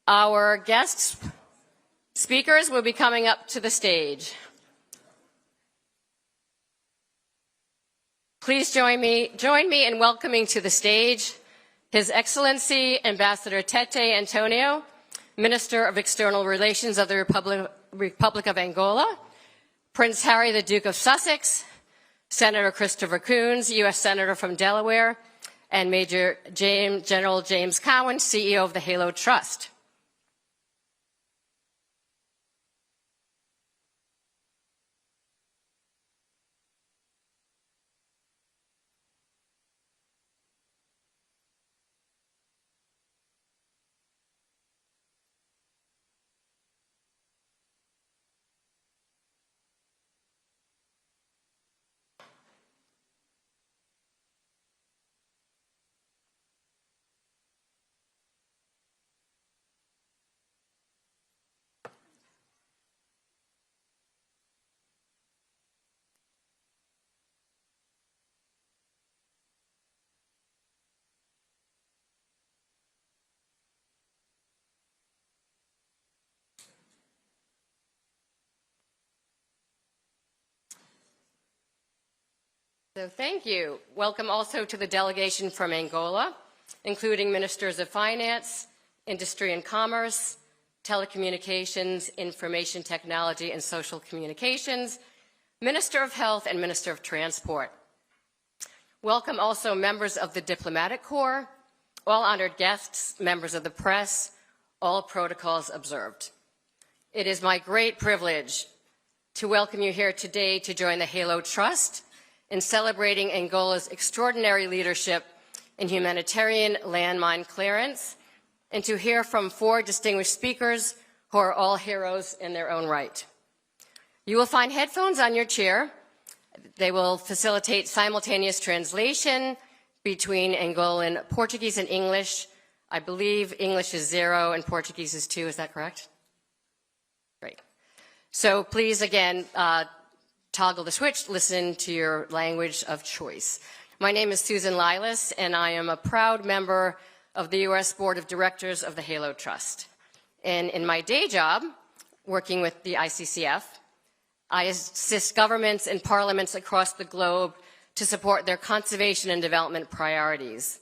Our guest speakers will be coming up to the stage. Please join me in welcoming to the stage His Excellency Ambassador Tete Antonio, Minister of External Relations of the Republic of Angola, Prince Harry, the Duke of Sussex, Senator Christopher Coons, U.S. Senator from Delaware, and Major General James Cowan, CEO of the Halo Trust. So thank you. Welcome also to the delegation from Angola, including Ministers of Finance, Industry and Commerce, Telecommunications, Information Technology and Social Communications, Minister of Health, and Minister of Transport. Welcome also members of the Diplomatic Corps, all honored guests, members of the press, all protocols observed. It is my great privilege to welcome you here today to join the Halo Trust in celebrating Angola's extraordinary leadership in humanitarian landmine clearance, and to hear from 4 distinguished speakers who are all heroes in their own right. You will find headphones on your chair. They will facilitate simultaneous translation between Angolan Portuguese and English. I believe English is 0 and Portuguese is 2, is that correct? Great. So please, again, toggle the switch, listen to your language of choice. My name is Susan Lilas, and I am a proud member of the U.S. Board of Directors of the Halo Trust. And in my day job, working with the ICCF, I assist governments and parliaments across the globe to support their conservation and development priorities.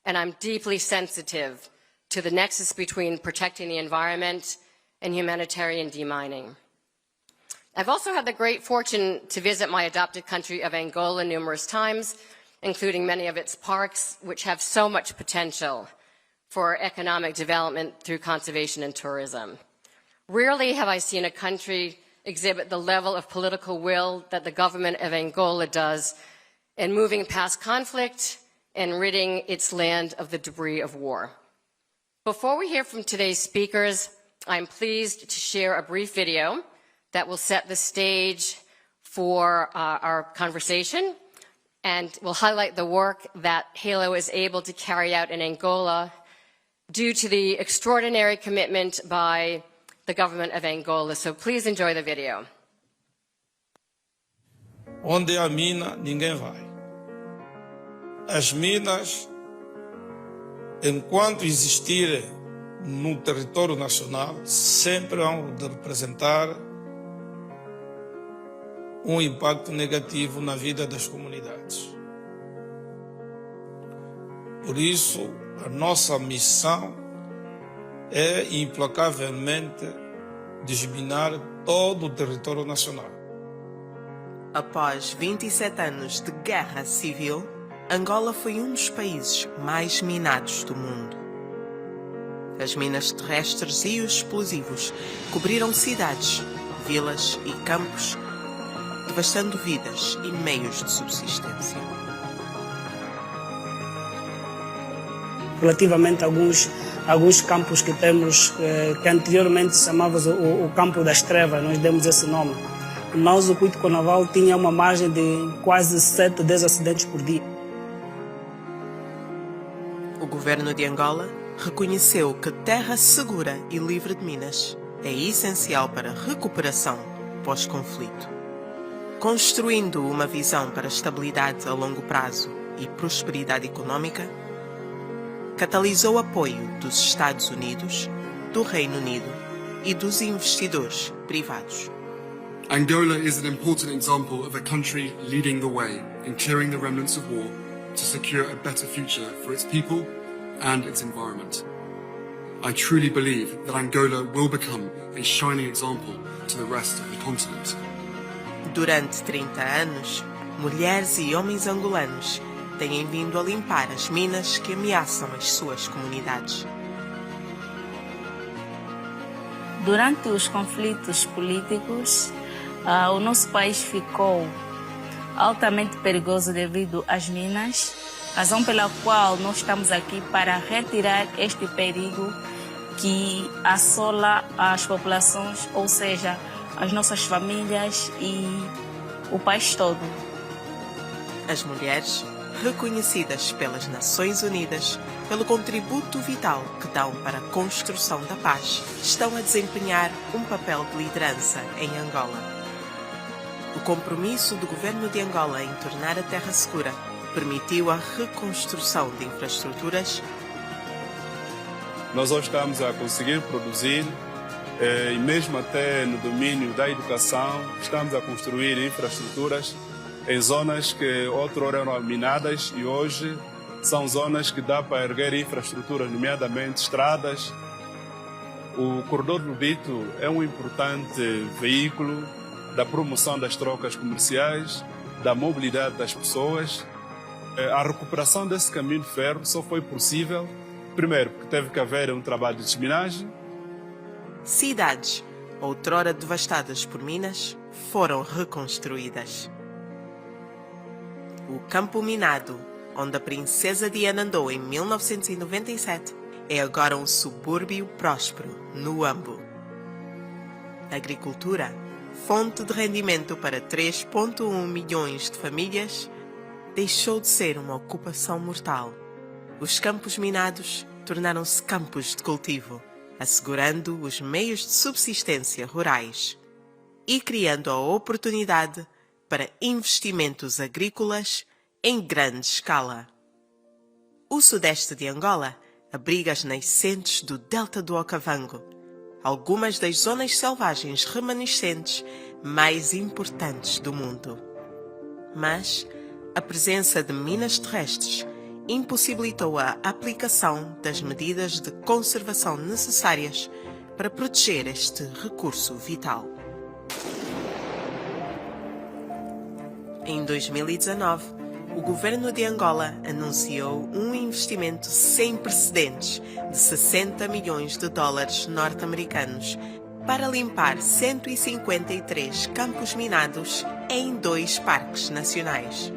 And I'm deeply sensitive to the nexus between protecting the environment and humanitarian demining. I've also had the great fortune to visit my adopted country of Angola numerous times, including many of its parks, which have so much potential for economic development through conservation and tourism. Rarely have I seen a country exhibit the level of political will that the government of Angola does in moving past conflict and ridding its land of the debris of war. Before we hear from today's speakers, I'm pleased to share a brief video that will set the stage for our conversation and will highlight the work that Halo is able to carry out in Angola due to the extraordinary commitment by the government of Angola. So please enjoy the video. Onde há mina, ninguém vai. As minas, enquanto existirem no território nacional, sempre vão representar impacto negativo na vida das comunidades. Por isso, a nossa missão é implacavelmente desminar todo o território nacional. Após 27 anos de guerra civil, Angola foi um dos países mais minados do mundo. As minas terrestres e os explosivos cobriram cidades, vilas e campos, devastando vidas e meios de subsistência. Relativamente a alguns campos que temos, que anteriormente se chamava o Campo das Trevas, nós demos esse nome. Nós, o Cuito Carnaval, tinha uma margem de quase 7 a 10 acidentes por dia. O governo de Angola reconheceu que terra segura e livre de minas é essencial para a recuperação pós-conflito. Construindo uma visão para estabilidade a longo prazo e prosperidade econômica, catalisou o apoio dos Estados Unidos, do Reino Unido e dos investidores privados. Angola is an important example of a country leading the way in clearing the remnants of war to secure a better future for its people and its environment. I truly believe that Angola will become a shining example to the rest of the continent. Durante 30 anos, mulheres e homens angolanos têm vindo a limpar as minas que ameaçam as suas comunidades. Durante os conflitos políticos, o nosso país ficou altamente perigoso devido às minas, razão pela qual nós estamos aqui para retirar este perigo que assola as populações, ou seja, as nossas famílias e o país todo. As mulheres, reconhecidas pelas Nações Unidas pelo contributo vital que dão para a construção da paz, estão a desempenhar um papel de liderança em Angola. O compromisso do governo de Angola em tornar a terra segura permitiu a reconstrução de infraestruturas. Nós hoje estamos a conseguir produzir e mesmo até no domínio da educação estamos a construir infraestruturas em zonas que outrora eram minadas e hoje são zonas que dá para erguer infraestruturas, nomeadamente estradas. O corredor do Bito é um importante veículo da promoção das trocas comerciais, da mobilidade das pessoas. A recuperação desse caminho de ferro só foi possível, primeiro, porque teve que haver um trabalho de desminagem. Cidades, outrora devastadas por minas, foram reconstruídas. O campo minado, onde a princesa Diana andou em 1997, é agora um subúrbio próspero no Ambo. Agricultura, fonte de rendimento para 3,1 milhões de famílias, deixou de ser uma ocupação mortal. Os campos minados tornaram-se campos de cultivo, assegurando os meios de subsistência rurais e criando a oportunidade para investimentos agrícolas em grande escala. O sudeste de Angola abriga as nascentes do delta do Okavango, algumas das zonas selvagens remanescentes mais importantes do mundo. Mas a presença de minas terrestres impossibilitou a aplicação das medidas de conservação necessárias para proteger este recurso vital. Em 2019, o governo de Angola anunciou um investimento sem precedentes de 60 milhões de dólares norte-americanos para limpar 153 campos minados em 2 parques nacionais.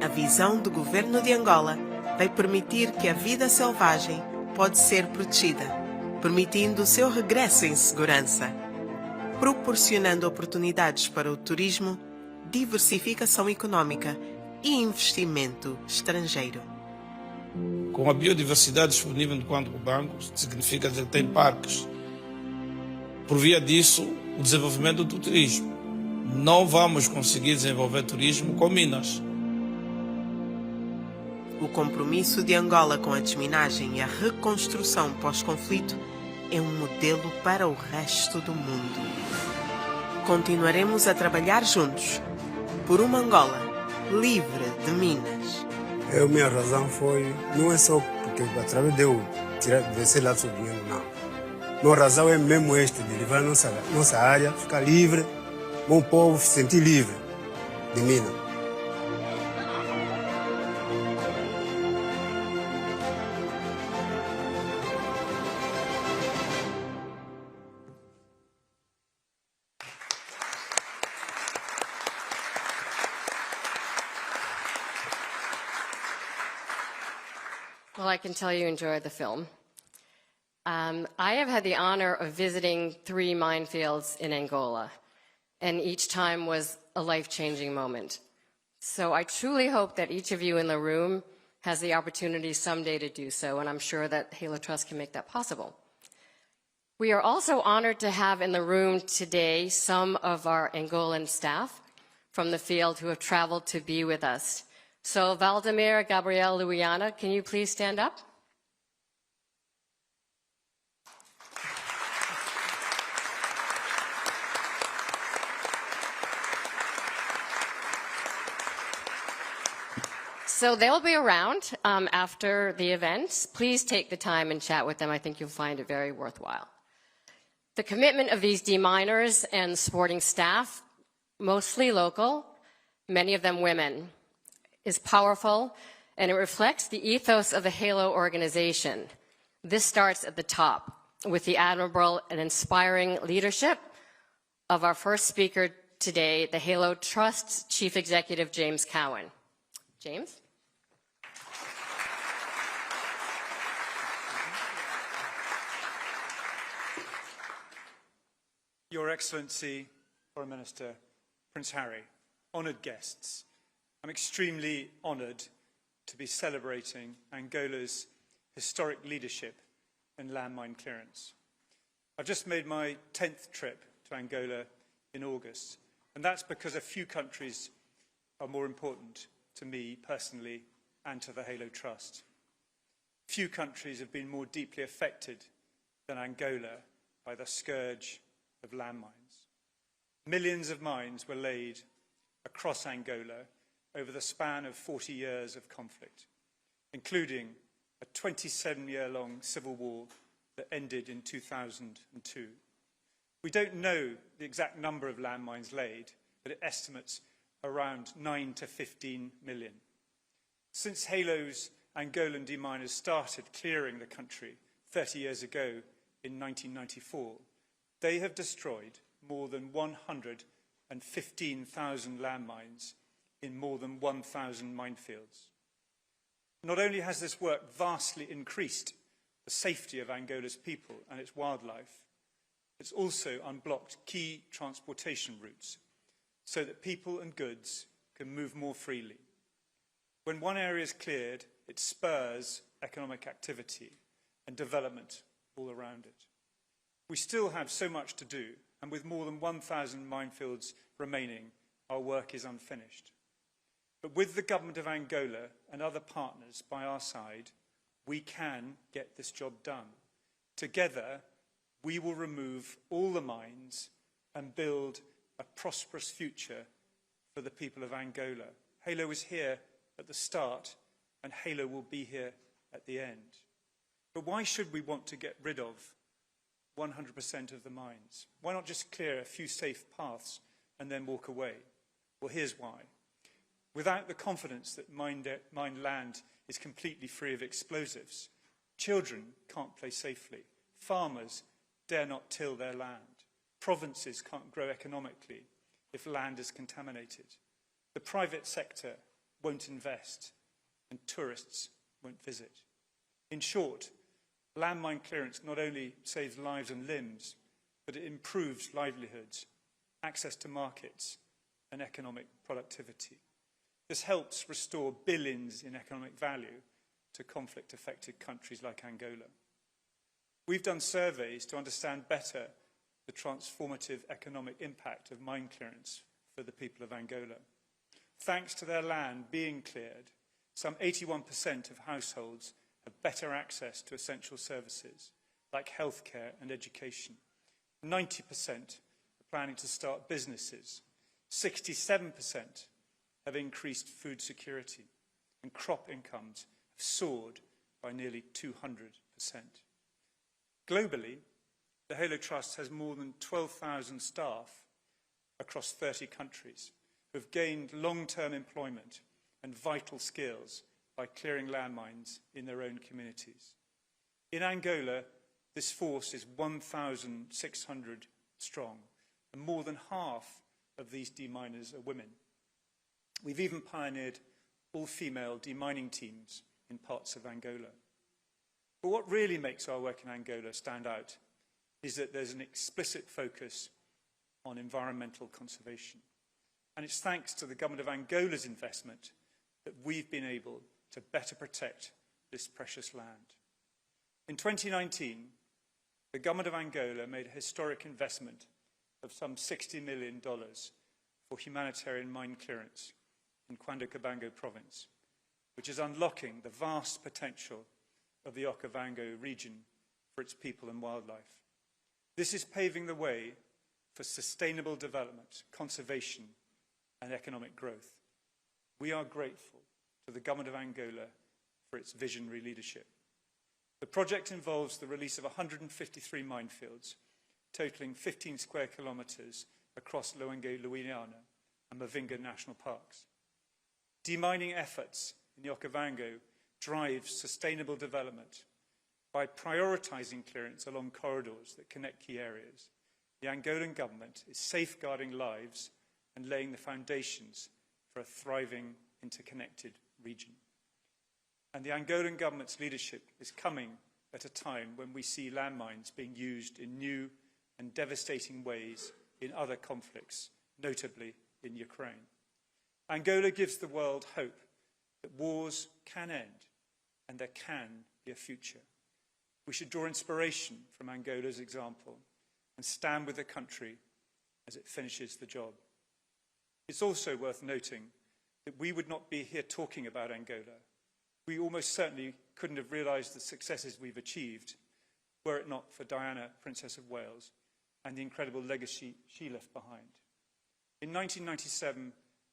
A visão do governo de Angola vai permitir que a vida selvagem pode ser protegida, permitindo o seu regresso em segurança, proporcionando oportunidades para o turismo, diversificação econômica e investimento estrangeiro. Com a biodiversidade disponível enquanto banco, significa que tem parques. Por via disso, o desenvolvimento do turismo. Não vamos conseguir desenvolver turismo com minas. O compromisso de Angola com a desminagem e a reconstrução pós-conflito é um modelo para o resto do mundo. Continuaremos a trabalhar juntos por uma Angola livre de minas. A minha razão foi, não é só porque através de eu descer lá sobre dinheiro, não. Minha razão é mesmo esta, de levar nossa área, ficar livre, bom povo se sentir livre de minas. Well, I can tell you enjoyed the film. I have had the honor of visiting 3 minefields in Angola, and each time was a life-changing moment. So I truly hope that each of you in the room has the opportunity someday to do so, and I'm sure that Halo Trust can make that possible. We are also honored to have in the room today some of our Angolan staff from the field who have traveled to be with us. So Valdemir, Gabriel, Luiana, can you please stand up? So they'll be around after the event. Please take the time and chat with them. I think you'll find it very worthwhile. The commitment of these deminers and supporting staff, mostly local, many of them women, is powerful, and it reflects the ethos of the HALO organization. This starts at the top with the admirable and inspiring leadership of our first speaker today, the HALO Trust's Chief Executive, James Cowan. James? Your Excellency, Foreign Minister, Prince Harry, honoured guests, I'm extremely honoured to be celebrating Angola's historic leadership in landmine clearance. I've just made my 10th trip to Angola in August, and that's because a few countries are more important to me personally and to the HALO Trust. Few countries have been more deeply affected than Angola by the scourge of landmines. Millions of mines were laid across Angola over the span of 40 years of conflict, including a 27-year-long civil war that ended in 2002. We don't know the exact number of landmines laid, but it estimates around 9 to 15 million. Since HALO's Angolan deminers started clearing the country 30 years ago in 1994, they have destroyed more than 115,000 landmines in more than 1,000 minefields. Not only has this work vastly increased the safety of Angola's people and its wildlife, it's also unblocked key transportation routes so that people and goods can move more freely. When one area is cleared, it spurs economic activity and development all around it. We still have so much to do, and with more than 1,000 minefields remaining, our work is unfinished. But with the government of Angola and other partners by our side, we can get this job done. Together, we will remove all the mines and build a prosperous future for the people of Angola. HALO is here at the start, and HALO will be here at the end. But why should we want to get rid of 100% of the mines? Why not just clear a few safe paths and then walk away? Well, here's why. Without the confidence that mined land is completely free of explosives, children can't play safely, farmers dare not till their land, provinces can't grow economically if land is contaminated, the private sector won't invest, and tourists won't visit. In short, landmine clearance not only saves lives and limbs, but it improves livelihoods, access to markets, and economic productivity. This helps restore billions in economic value to conflict-affected countries like Angola. We've done surveys to understand better the transformative economic impact of mine clearance for the people of Angola. Thanks to their land being cleared, some 81% of households have better access to essential services like healthcare and education. 90% are planning to start businesses. 67% have increased food security, and crop incomes have soared by nearly 200%. Globally, the HALO Trust has more than 12,000 staff across 30 countries who have gained long-term employment and vital skills by clearing landmines in their own communities. In Angola, this force is 1,600 strong, and more than half of these deminers are women. We've even pioneered all-female demining teams in parts of Angola. But what really makes our work in Angola stand out is that there's an explicit focus on environmental conservation. And it's thanks to the government of Angola's investment that we've been able to better protect this precious land. In 2019, the government of Angola made a historic investment of some $60 million for humanitarian mine clearance in Cuando province, which is unlocking the vast potential of the Okavango region for its people and wildlife. This is paving the way for sustainable development, conservation, and economic growth. We are grateful to the Government of Angola for its visionary leadership. The project involves the release of 153 minefields, totaling 15 square kilometres across Luangwe-Luiana and Mavinga national parks. Demining efforts in the Okavango drive sustainable development by prioritising clearance along corridors that connect key areas. The Angolan government is safeguarding lives and laying the foundations for a thriving, interconnected region. And the Angolan government's leadership is coming at a time when we see landmines being used in new and devastating ways in other conflicts, notably in Ukraine. Angola gives the world hope that wars can end and there can be a future. We should draw inspiration from Angola's example and stand with the country as it finishes the job. It's also worth noting that we would not be here talking about Angola. We almost certainly couldn't have realised the successes we've achieved were it not for Diana, Princess of Wales, and the incredible legacy she left behind. In 1997,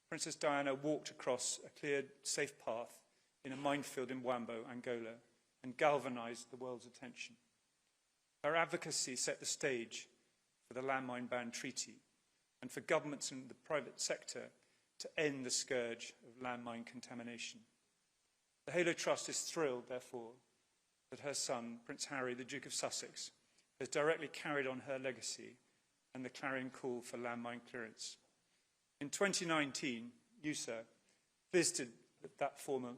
Princess Diana walked across a cleared, safe path in a minefield in Wambo, Angola, and galvanised the world's attention. Her advocacy set the stage for the landmine ban treaty and for governments and the private sector to end the scourge of landmine contamination. The Halo Trust is thrilled, therefore, that her son, Prince Harry, the Duke of Sussex, has directly carried on her legacy and the clarion call for landmine clearance. In 2019, USA visited that former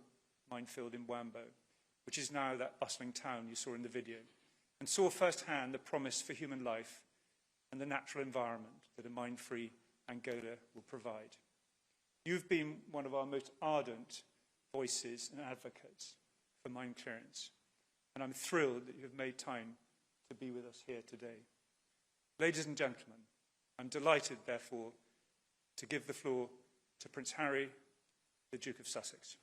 minefield in Wambo, which is now that bustling town you saw in the video, and saw firsthand the promise for human life and the natural environment that a mine-free Angola will provide. You've been one of our most ardent voices and advocates for mine clearance, and I'm thrilled that you have made time to be with us here today. Ladies and gentlemen, I'm delighted, therefore, to give the floor to Prince Harry, the Duke of Sussex.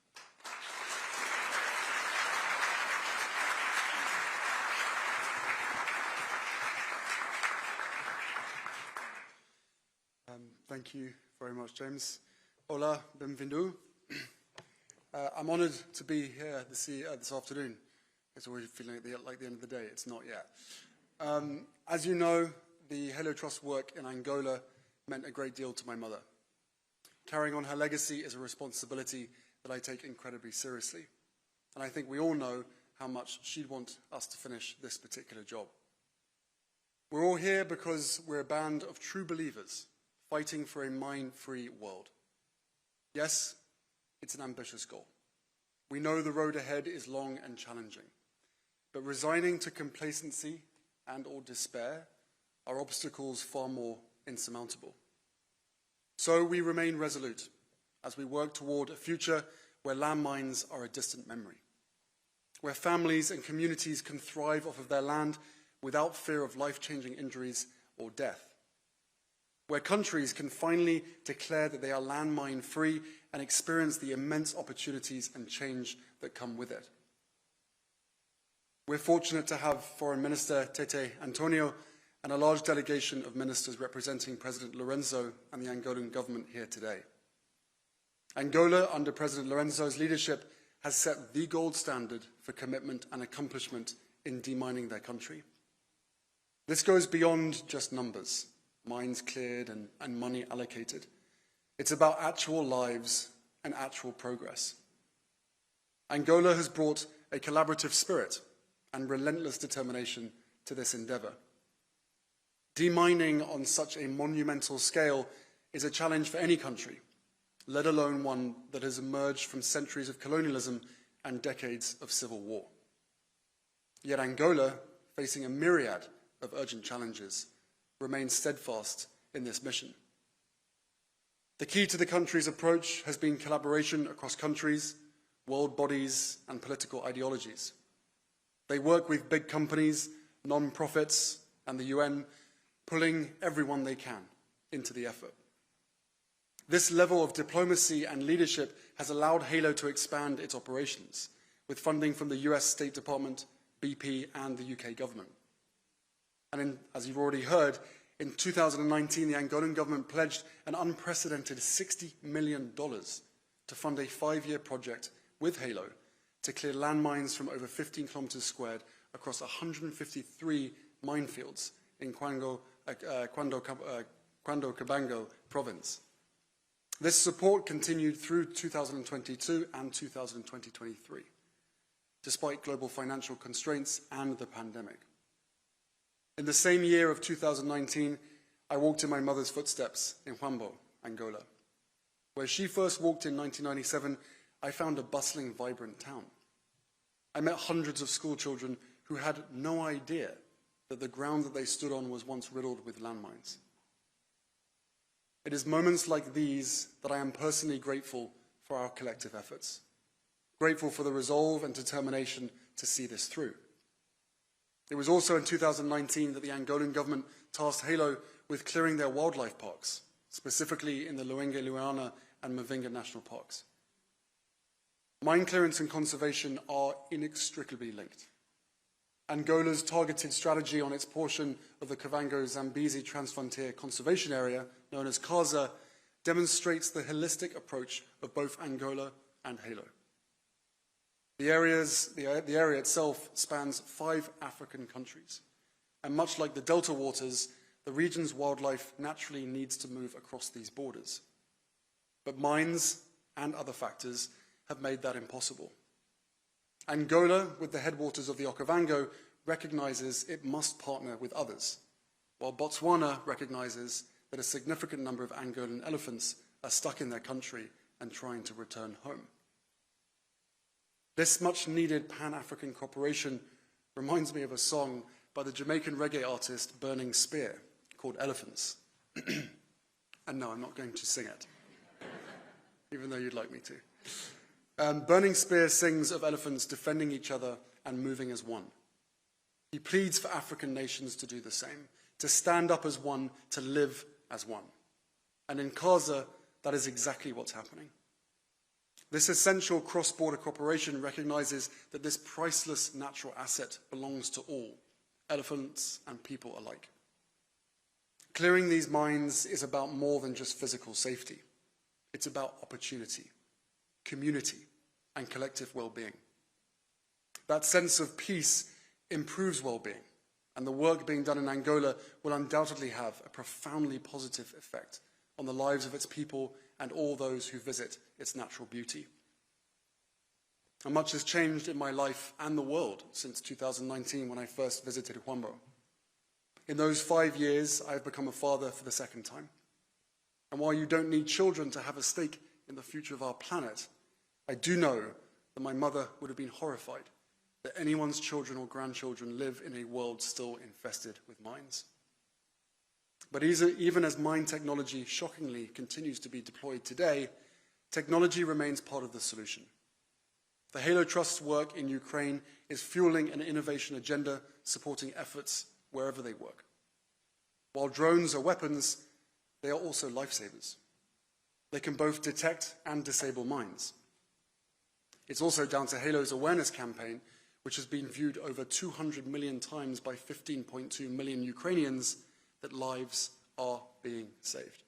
Thank you very much, James. Hola, bienvenido. I'm honoured to be here this afternoon. It's always feeling like the end of the day. It's not yet. As you know, the Halo Trust work in Angola meant a great deal to my mother. Carrying on her legacy is a responsibility that I take incredibly seriously. And I think we all know how much she'd want us to finish this particular job. We're all here because we're a band of true believers fighting for a mine-free world. Yes, it's an ambitious goal. We know the road ahead is long and challenging, but resigning to complacency and/or despair are obstacles far more insurmountable. So we remain resolute as we work toward a future where landmines are a distant memory, where families and communities can thrive off of their land without fear of life-changing injuries or death, where countries can finally declare that they are landmine-free and experience the immense opportunities and change that come with it. We're fortunate to have Foreign Minister Tete Antonio and a large delegation of ministers representing President Lourenço and the Angolan government here today. Angola, under President Lourenço's leadership, has set the gold standard for commitment and accomplishment in demining their country. This goes beyond just numbers, mines cleared and money allocated. It's about actual lives and actual progress. Angola has brought a collaborative spirit and relentless determination to this endeavour. Demining on such a monumental scale is a challenge for any country, let alone one that has emerged from centuries of colonialism and decades of civil war. Yet Angola, facing a myriad of urgent challenges, remains steadfast in this mission. The key to the country's approach has been collaboration across countries, world bodies, and political ideologies. They work with big companies, non-profits, and the UN, pulling everyone they can into the effort. This level of diplomacy and leadership has allowed Halo to expand its operations, with funding from the US State Department, BP, and the UK government. And as you've already heard, in 2019, the Angolan government pledged an unprecedented $60 million to fund a 5-year project with Halo to clear landmines from over 15 kilometers squared across 153 minefields in Cuando Cabango province. This support continued through 2022 and 2023, despite global financial constraints and the pandemic. In the same year of 2019, I walked in my mother's footsteps in Huambo, Angola. Where she first walked in 1997, I found a bustling, vibrant town. I met hundreds of school children who had no idea that the ground that they stood on was once riddled with landmines. It is moments like these that I am personally grateful for our collective efforts, grateful for the resolve and determination to see this through. It was also in 2019 that the Angolan government tasked Halo with clearing their wildlife parks, specifically in the Luenge, Luana and Mavinga national parks. Mine clearance and conservation are inextricably linked. Angola's targeted strategy on its portion of the Kavango-Zambezi Transfrontier Conservation Area, known as CASA, demonstrates the holistic approach of both Angola and Halo. The area itself spans 5 African countries, and much like the Delta waters, the region's wildlife naturally needs to move across these borders. But mines and other factors have made that impossible. Angola, with the headwaters of the Okavango, recognizes it must partner with others, while Botswana recognizes that a significant number of Angolan elephants are stuck in their country and trying to return home. This much-needed Pan-African cooperation reminds me of a song by the Jamaican reggae artist Burning Spear called Elephants. And no, I'm not going to sing it, even though you'd like me to. Burning Spear sings of elephants defending each other and moving as one. He pleads for African nations to do the same, to stand up as one, to live as one. And in CASA, that is exactly what's happening. This essential cross-border cooperation recognizes that this priceless natural asset belongs to all, elephants and people alike. Clearing these mines is about more than just physical safety. It's about opportunity, community, and collective well-being. That sense of peace improves well-being, and the work being done in Angola will undoubtedly have a profoundly positive effect on the lives of its people and all those who visit its natural beauty. And much has changed in my life and the world since 2019 when I first visited Huambo. In those 5 years, I have become a father for the second time. And while you don't need children to have a stake in the future of our planet, I do know that my mother would have been horrified that anyone's children or grandchildren live in a world still infested with mines. But even as mine technology shockingly continues to be deployed today, technology remains part of the solution. The Halo Trust's work in Ukraine is fueling an innovation agenda supporting efforts wherever they work. While drones are weapons, they are also lifesavers. They can both detect and disable mines. It's also down to Halo's awareness campaign, which has been viewed over 200 million times by 15.2 million Ukrainians, that lives are being saved.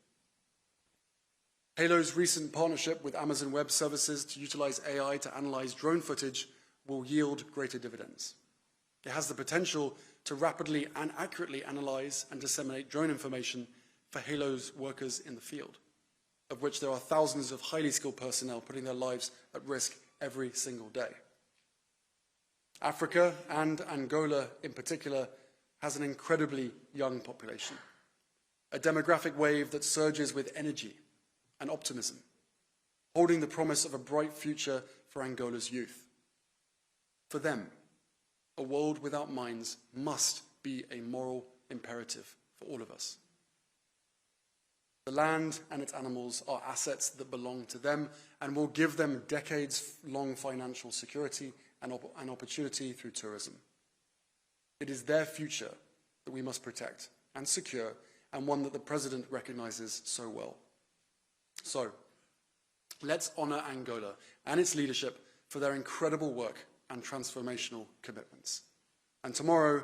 Halo's recent partnership with Amazon Web Services to utilize AI to analyze drone footage will yield greater dividends. It has the potential to rapidly and accurately analyze and disseminate drone information for Halo's workers in the field, of which there are thousands of highly skilled personnel putting their lives at risk every single day. Africa, and Angola in particular, has an incredibly young population, a demographic wave that surges with energy and optimism, holding the promise of a bright future for Angola's youth. For them, a world without mines must be a moral imperative for all of us. The land and its animals are assets that belong to them and will give them decades-long financial security and opportunity through tourism. It is their future that we must protect and secure, and one that the President recognizes so well. So, let's honor Angola and its leadership for their incredible work and transformational commitments. And tomorrow,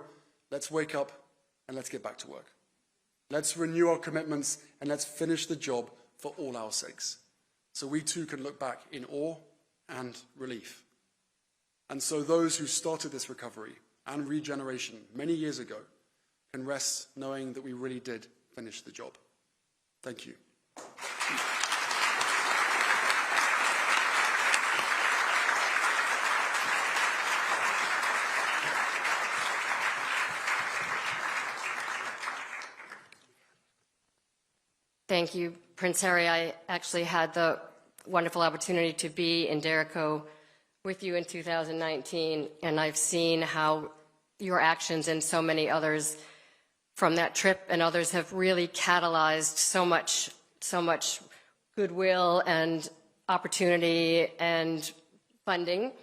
let's wake up and let's get back to work. Let's renew our commitments and let's finish the job for all our sakes, so we too can look back in awe and relief. And so those who started this recovery and regeneration many years ago can rest knowing that we really did finish the job. Thank you. Thank you, Prince Harry. I actually had the wonderful opportunity to be in Jericho with you in 2019, and I've seen how your actions and so many others from that trip and others have really catalyzed so much goodwill and opportunity and funding.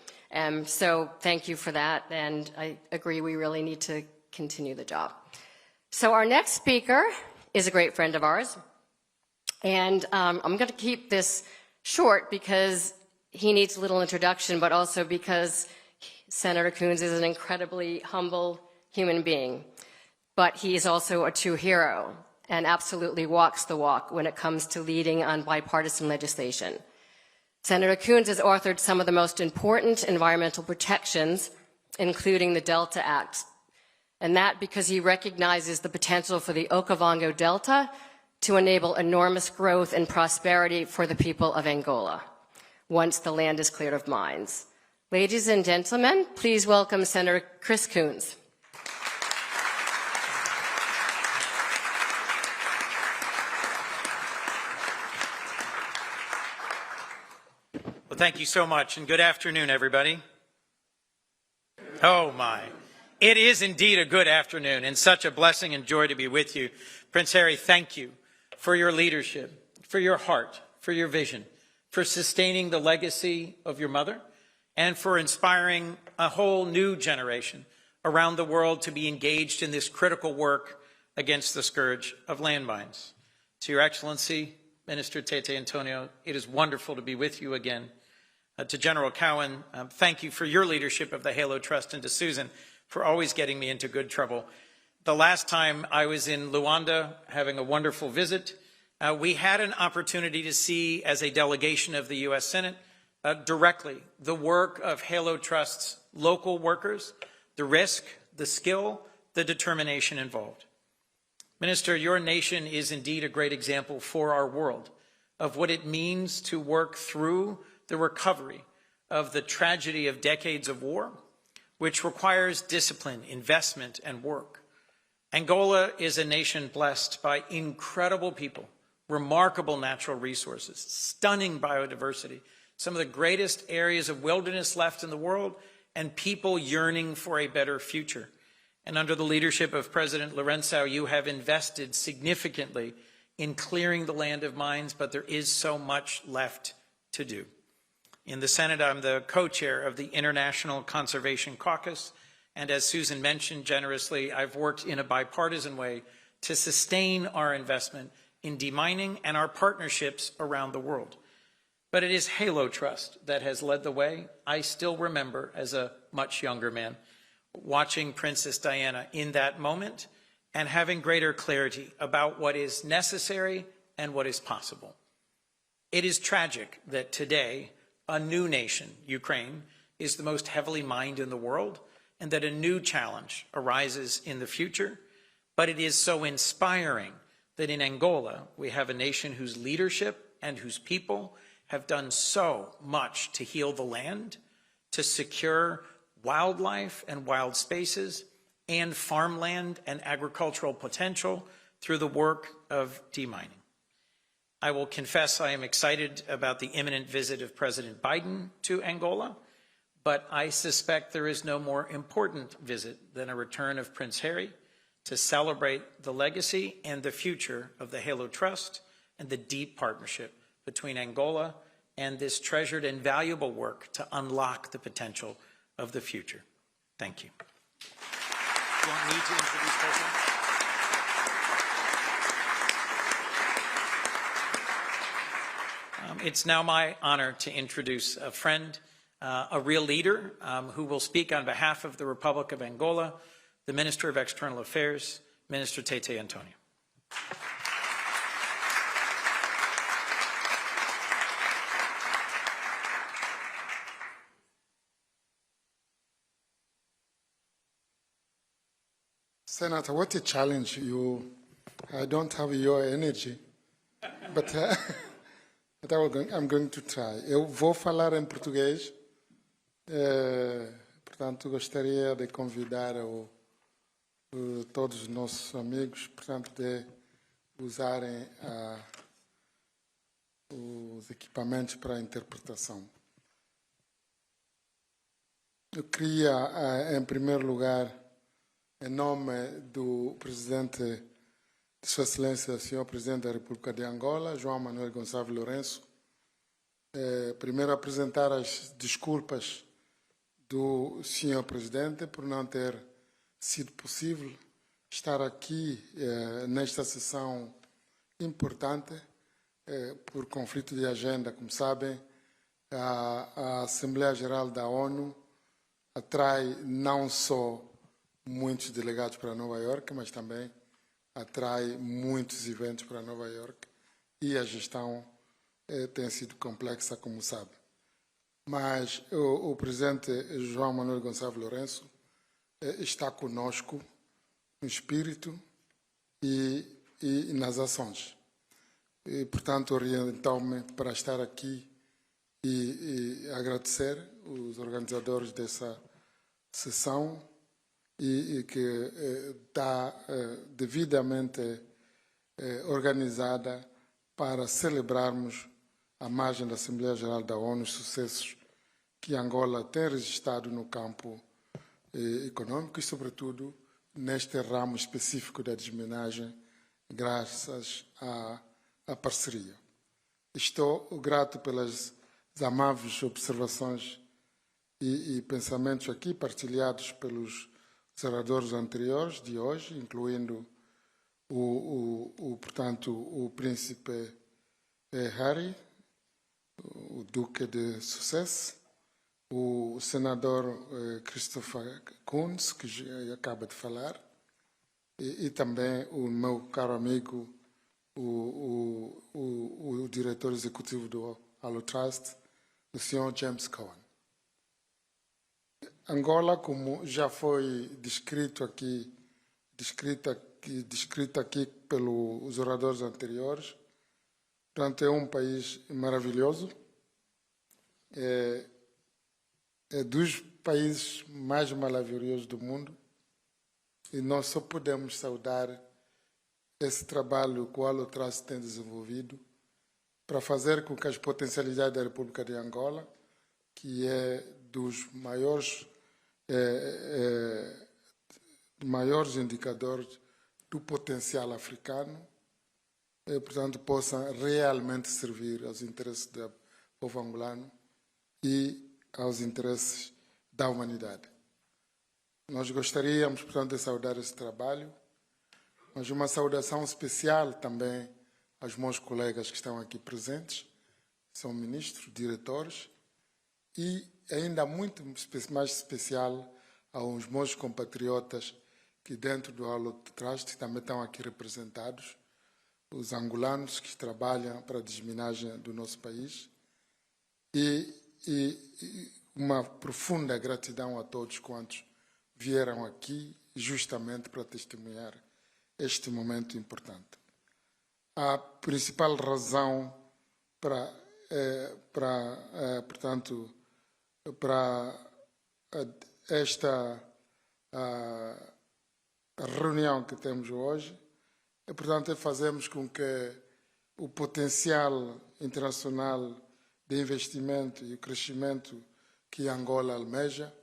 So thank you for that, and I agree we really need to continue the job. So our next speaker is a great friend of ours. And I'm going to keep this short because he needs a little introduction, but also because Senator Coons is an incredibly humble human being. But he is also a true hero and absolutely walks the walk when it comes to leading on bipartisan legislation. Senator Coons has authored some of the most important environmental protections, including the Delta Act, and that because he recognizes the potential for the Okavango Delta to enable enormous growth and prosperity for the people of Angola once the land is cleared of mines. Ladies and gentlemen, please welcome Senator Chris Coons. Well, thank you so much, and good afternoon, everybody. Oh, my. It is indeed a good afternoon, and such a blessing and joy to be with you. Prince Harry, thank you for your leadership, for your heart, for your vision, for sustaining the legacy of your mother, and for inspiring a whole new generation around the world to be engaged in this critical work against the scourge of landmines. To Your Excellency, Minister Tete Antonio, it is wonderful to be with you again. To General Cowan, thank you for your leadership of the Halo Trust, and to Susan for always getting me into good trouble. The last time I was in Luanda having a wonderful visit, we had an opportunity to see, as a delegation of the U.S. Senate, directly the work of Halo Trust's local workers, the risk, the skill, the determination involved. Minister, your nation is indeed a great example for our world of what it means to work through the recovery of the tragedy of decades of war, which requires discipline, investment, and work. Angola is a nation blessed by incredible people, remarkable natural resources, stunning biodiversity, some of the greatest areas of wilderness left in the world, and people yearning for a better future. And under the leadership of President Lourenço, you have invested significantly in clearing the land of mines, but there is so much left to do. In the Senate, I'm the co-chair of the International Conservation Caucus, and as Susan mentioned generously, I've worked in a bipartisan way to sustain our investment in demining and our partnerships around the world. But it is Halo Trust that has led the way. I still remember, as a much younger man, watching Princess Diana in that moment and having greater clarity about what is necessary and what is possible. It is tragic that today a new nation, Ukraine, is the most heavily mined in the world, and that a new challenge arises in the future. But it is so inspiring that in Angola, we have a nation whose leadership and whose people have done so much to heal the land, to secure wildlife and wild spaces, and farmland and agricultural potential through the work of demining. I will confess I am excited about the imminent visit of President Biden to Angola, but I suspect there is no more important visit than a return of Prince Harry to celebrate the legacy and the future of the Halo Trust and the deep partnership between Angola and this treasured and valuable work to unlock the potential of the future. Thank you. Do you want me to introduce President? It's now my honor to introduce a friend, a real leader who will speak on behalf of the Republic of Angola, the Minister of External Affairs, Minister Tete Antonio. Senator, what a challenge. I don't have your energy, but, but I'm going to try. Eu vou falar em português, portanto, gostaria de convidar todos os nossos amigos, portanto, de usarem os equipamentos para a interpretação. Eu queria, em primeiro lugar, em nome do Presidente de Sua Excelência, Senhor Presidente da República de Angola, João Manuel Gonçalves Lourenço, primeiro apresentar as desculpas do Senhor Presidente por não ter sido possível estar aqui nesta sessão importante por conflito de agenda. Como sabem, a Assembleia Geral da ONU atrai não só muitos delegados para Nova Iorque, mas também atrai muitos eventos para Nova Iorque e a gestão tem sido complexa, como sabe. Mas o presidente João Manuel Gonçalves Lourenço está conosco no espírito e nas ações. E, portanto, orientou-me para estar aqui e agradecer os organizadores dessa sessão e que está devidamente organizada para celebrarmos à margem da Assembleia Geral da ONU os sucessos que Angola tem registrado no campo econômico e, sobretudo, neste ramo específico da desminagem, graças à parceria. Estou grato pelas amáveis observações e pensamentos aqui partilhados pelos oradores anteriores de hoje, incluindo portanto, o príncipe Harry, o Duque de Sussex, o senador Christopher Coons, que acaba de falar, e também o meu caro amigo, o diretor executivo do Allo Trust, o Sr. James Cohen. Angola, como já foi descrito aqui pelos oradores anteriores, portanto, é um país maravilhoso, é dos países mais maravilhosos do mundo, e nós só podemos saudar esse trabalho que o Allo Trust tem desenvolvido para fazer com que as potencialidades da República de Angola, que é dos maiores indicadores do potencial africano, portanto, possam realmente servir aos interesses do povo angolano e aos interesses da humanidade. Nós gostaríamos, portanto, de saudar esse trabalho, mas uma saudação especial também aos meus colegas que estão aqui presentes, são ministros, diretores, e ainda muito mais especial aos meus compatriotas que dentro do Allo Trust também estão aqui representados, os angolanos que trabalham para a desminagem do nosso país, e uma profunda gratidão a todos quantos vieram aqui justamente para testemunhar este momento importante. A principal razão portanto, para esta reunião que temos hoje portanto, é fazermos com que o potencial internacional de investimento e o crescimento que Angola almeja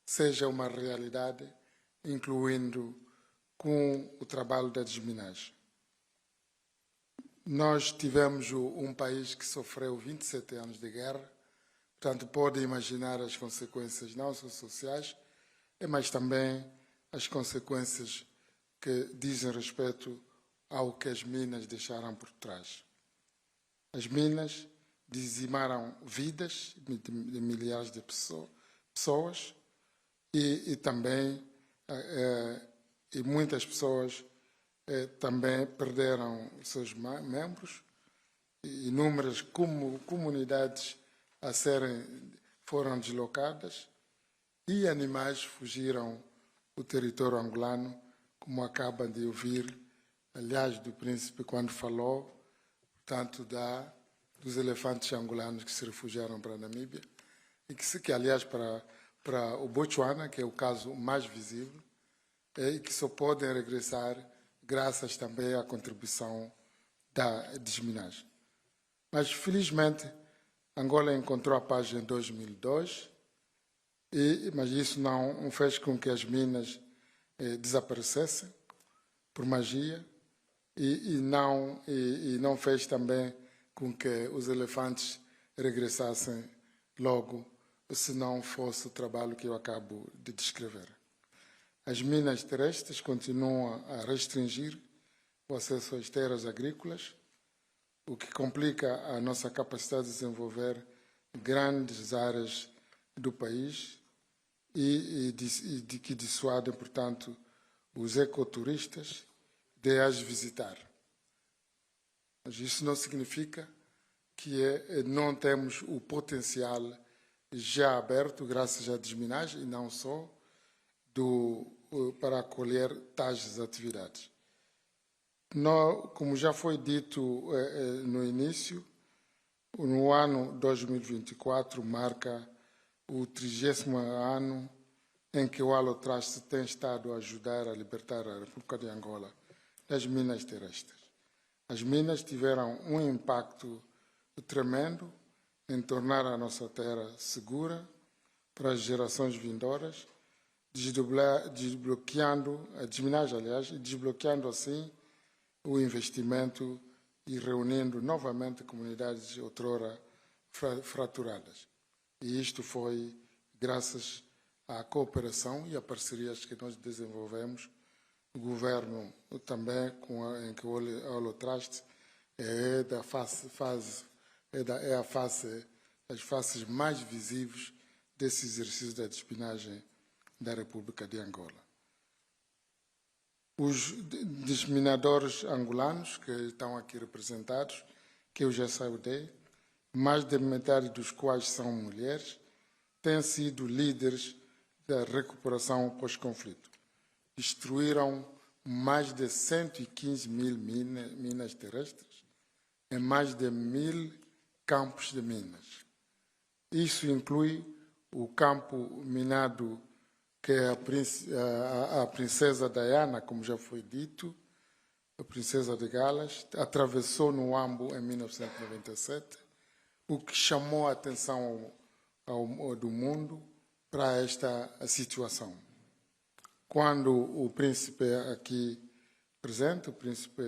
seja uma realidade, incluindo com o trabalho da desminagem. Nós tivemos um país que sofreu 27 anos de guerra, portanto, pode imaginar as consequências não só sociais, mas também as consequências que dizem respeito ao que as minas deixaram por trás. As minas dizimaram vidas de milhares de pessoas e também muitas pessoas também perderam seus membros, inúmeras comunidades foram deslocadas e animais fugiram do território angolano como acabam de ouvir, aliás, do príncipe quando falou, portanto, dos elefantes angolanos que se refugiaram para a Namíbia, e que aliás, para o Botswana, que é o caso mais visível, e que só podem regressar graças também à contribuição da desminagem. Mas, felizmente, Angola encontrou a paz em 2002, mas isso não fez com que as minas desaparecessem por magia e não fez também com que os elefantes regressassem logo, se não fosse o trabalho que eu acabo de descrever. As minas terrestres continuam a restringir o acesso às terras agrícolas, o que complica a nossa capacidade de desenvolver grandes áreas do país e que dissuadem, portanto, os ecoturistas de as visitar. Mas isso não significa que não temos o potencial já aberto, graças à desminagem, e não só, para acolher tais atividades. Como já foi dito no início, no ano 2024 marca o 30º ano em que o Alotraste tem estado a ajudar a libertar a República de Angola das minas terrestres. As minas tiveram um impacto tremendo em tornar a nossa terra segura para as gerações vindouras, desbloqueando a desminagem, aliás, e desbloqueando assim o investimento e reunindo novamente comunidades outrora fraturadas. E isto foi graças à cooperação e a parcerias que nós desenvolvemos. O governo também, em que o Alotraste é as faces mais visíveis desse exercício da desminagem da República de Angola. Os desminadores angolanos, que estão aqui representados, que eu já saudei, mais da metade dos quais são mulheres, têm sido líderes da recuperação pós-conflito. Destruíram mais de 115 mil minas terrestres em mais de 1000 campos de minas. Isso inclui o campo minado que a princesa Diana, como já foi dito, a princesa de Gales, atravessou no Huambo em 1997, o que chamou a atenção do mundo para esta situação. Quando o príncipe aqui presente, o príncipe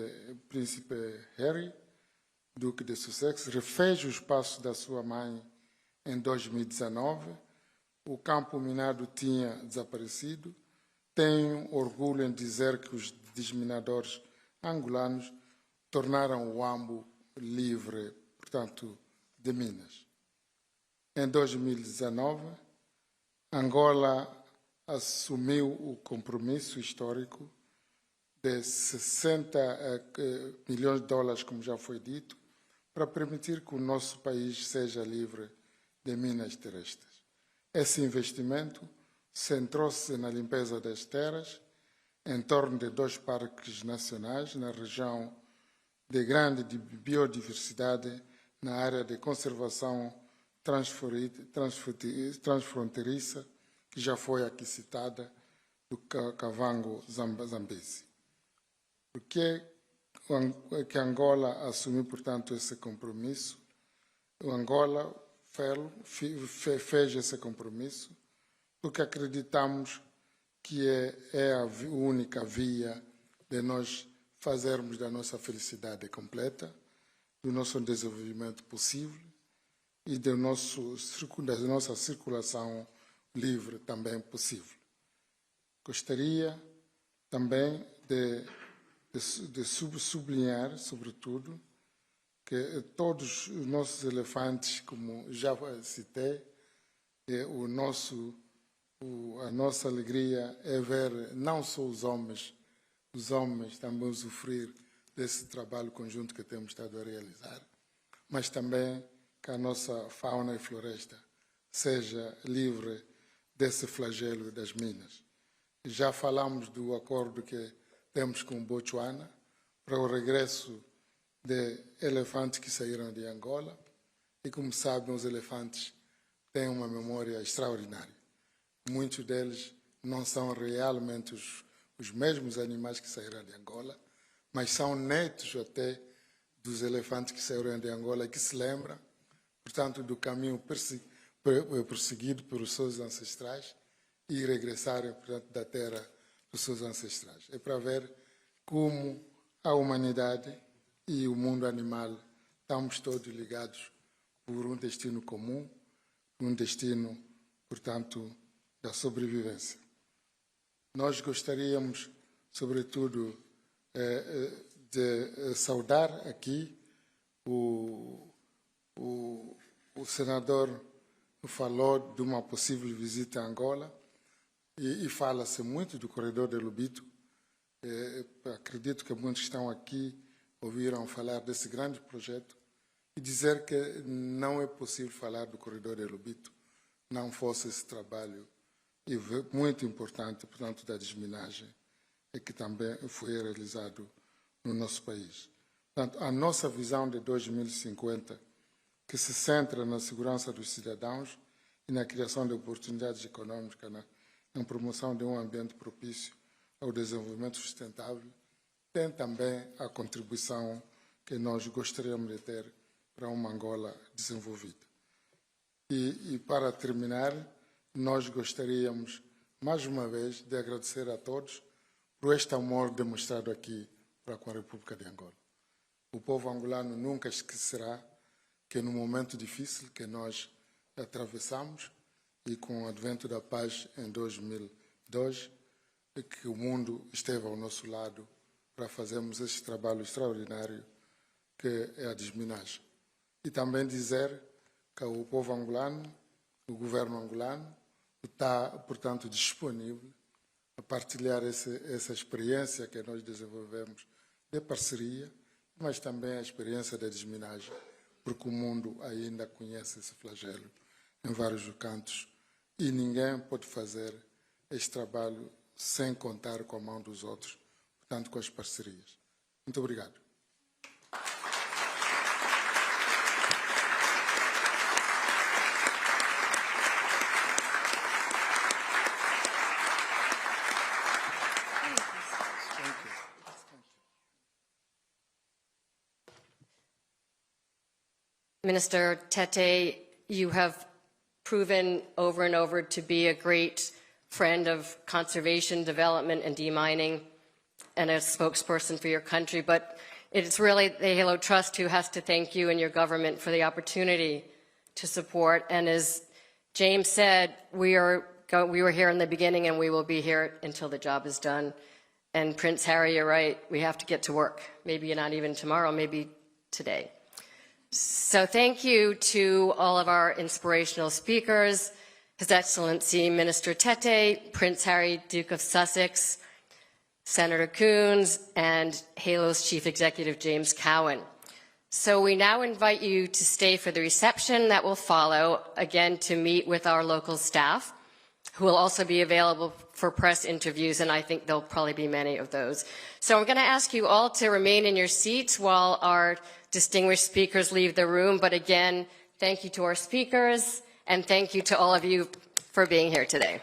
Harry, Duke of Sussex, refez os passos da sua mãe em 2019, o campo minado tinha desaparecido. Tenho orgulho em dizer que os desminadores angolanos tornaram o Huambo livre, portanto, de minas. Em 2019, Angola assumiu o compromisso histórico de 60 milhões de dólares, como já foi dito, para permitir que o nosso país seja livre de minas terrestres. Esse investimento centrou-se na limpeza das terras, em torno de 2 parques nacionais na região de grande biodiversidade, na área de conservação transfronteiriça, que já foi aqui citada, do Kavango Zambezi. Por que Angola assumiu, portanto, esse compromisso? O Angola fez esse compromisso porque acreditamos que é a única via de nós fazermos da nossa felicidade completa, do nosso desenvolvimento possível e da nossa circulação livre também possível. Gostaria também de sublinhar, sobretudo, que todos os nossos elefantes, como já citei, a nossa alegria é ver não só os homens também usufruir desse trabalho conjunto que temos estado a realizar, mas também que a nossa fauna e floresta seja livre desse flagelo das minas. Já falamos do acordo que temos com Botswana, para o regresso de elefantes que saíram de Angola. E, como sabem, os elefantes têm uma memória extraordinária. Muitos deles não são realmente os mesmos animais que saíram de Angola, mas são netos até dos elefantes que saíram de Angola, que se lembram, portanto, do caminho perseguido pelos seus ancestrais e regressarem, portanto, da terra dos seus ancestrais. É para ver como a humanidade e o mundo animal estamos todos ligados por um destino comum, um destino, portanto, da sobrevivência. Nós gostaríamos, sobretudo, de saudar aqui o senador falou de uma possível visita a Angola e fala-se muito do corredor de Lobito. Acredito que muitos que estão aqui ouviram falar desse grande projeto e dizer que não é possível falar do corredor de Lobito não fosse esse trabalho muito importante, portanto, da desminagem e que também foi realizado no nosso país. Portanto, a nossa visão de 2050, que se centra na segurança dos cidadãos e na criação de oportunidades econômicas, na promoção de um ambiente propício ao desenvolvimento sustentável, tem também a contribuição que nós gostaríamos de ter para uma Angola desenvolvida. E para terminar, nós gostaríamos, mais uma vez, de agradecer a todos por este amor demonstrado aqui para com a República de Angola. O povo angolano nunca esquecerá que no momento difícil que nós atravessamos e com o advento da paz em 2002, que o mundo esteve ao nosso lado para fazermos este trabalho extraordinário que é a desminagem. E também dizer que o povo angolano, o governo angolano, está, portanto, disponível a partilhar essa experiência que nós desenvolvemos de parceria, mas também a experiência da desminagem, porque o mundo ainda conhece esse flagelo em vários cantos e ninguém pode fazer este trabalho sem contar com a mão dos outros, portanto, com as parcerias. Muito obrigado. Minister Tete, you have proven over and over to be a great friend of conservation, development, and demining, and a spokesperson for your country. But it's really the Halo Trust who has to thank you and your government for the opportunity to support. And as James said, we were here in the beginning, and we will be here until the job is done. And Prince Harry, you're right, we have to get to work. Maybe not even tomorrow, maybe today. So thank you to all of our inspirational speakers, His Excellency Minister Tete, Prince Harry, Duke of Sussex, Senator Coons, and Halo's Chief Executive James Cowan. So we now invite you to stay for the reception that will follow, again to meet with our local staff, who will also be available for press interviews, and I think there'll probably be many of those. So I'm going to ask you all to remain in your seats while our distinguished speakers leave the room. But again, thank you to our speakers, and thank you to all of you for being here today.